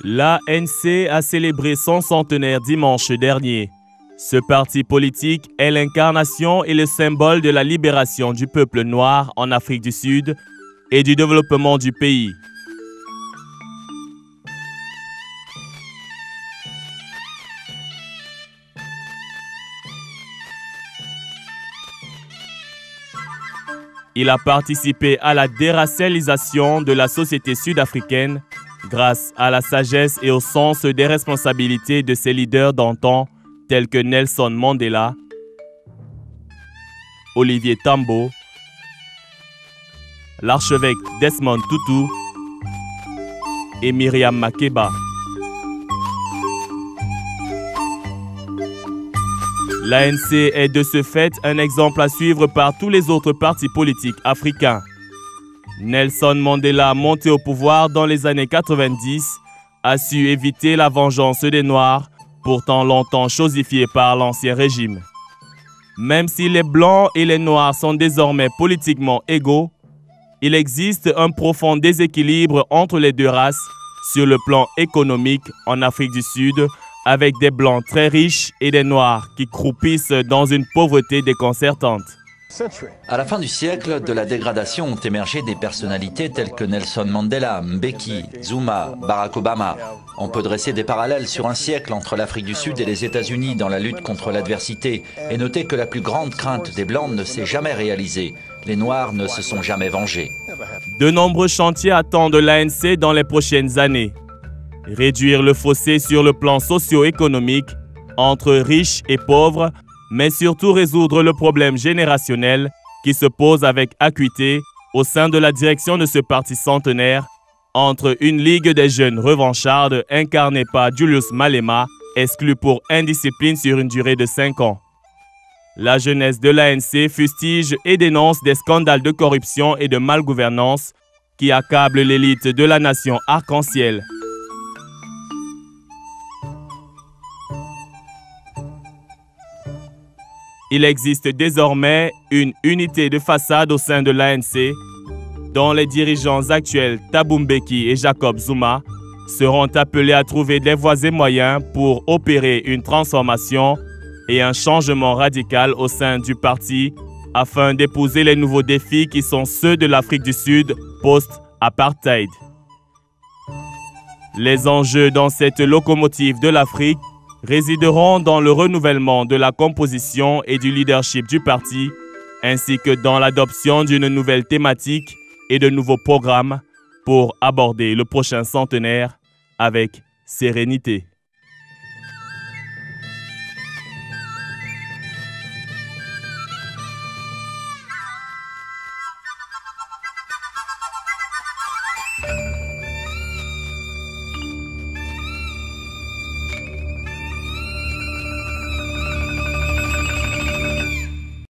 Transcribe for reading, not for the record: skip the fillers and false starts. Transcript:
L'ANC a célébré son centenaire dimanche dernier. Ce parti politique est l'incarnation et le symbole de la libération du peuple noir en Afrique du Sud et du développement du pays. Il a participé à la déracialisation de la société sud-africaine grâce à la sagesse et au sens des responsabilités de ses leaders d'antan tels que Nelson Mandela, Olivier Tambo, l'archevêque Desmond Tutu et Miriam Makeba. L'ANC est de ce fait un exemple à suivre par tous les autres partis politiques africains. Nelson Mandela, monté au pouvoir dans les années 90, a su éviter la vengeance des Noirs, pourtant longtemps chosifiés par l'ancien régime. Même si les Blancs et les Noirs sont désormais politiquement égaux, il existe un profond déséquilibre entre les deux races sur le plan économique en Afrique du Sud, avec des Blancs très riches et des Noirs qui croupissent dans une pauvreté déconcertante. À la fin du siècle, de la dégradation ont émergé des personnalités telles que Nelson Mandela, Mbeki, Zuma, Barack Obama. On peut dresser des parallèles sur un siècle entre l'Afrique du Sud et les États-Unis dans la lutte contre l'adversité et noter que la plus grande crainte des Blancs ne s'est jamais réalisée. Les Noirs ne se sont jamais vengés. De nombreux chantiers attendent l'ANC dans les prochaines années. Réduire le fossé sur le plan socio-économique entre riches et pauvres, mais surtout résoudre le problème générationnel qui se pose avec acuité au sein de la direction de ce parti centenaire entre une ligue des jeunes revanchards incarnée par Julius Malema, exclu pour indiscipline sur une durée de 5 ans. La jeunesse de l'ANC fustige et dénonce des scandales de corruption et de malgouvernance qui accablent l'élite de la nation arc-en-ciel. Il existe désormais une unité de façade au sein de l'ANC, dont les dirigeants actuels Thabo Mbeki et Jacob Zuma seront appelés à trouver des voies et moyens pour opérer une transformation et un changement radical au sein du parti afin d'épouser les nouveaux défis qui sont ceux de l'Afrique du Sud post-apartheid. Les enjeux dans cette locomotive de l'Afrique résideront dans le renouvellement de la composition et du leadership du parti, ainsi que dans l'adoption d'une nouvelle thématique et de nouveaux programmes pour aborder le prochain centenaire avec sérénité.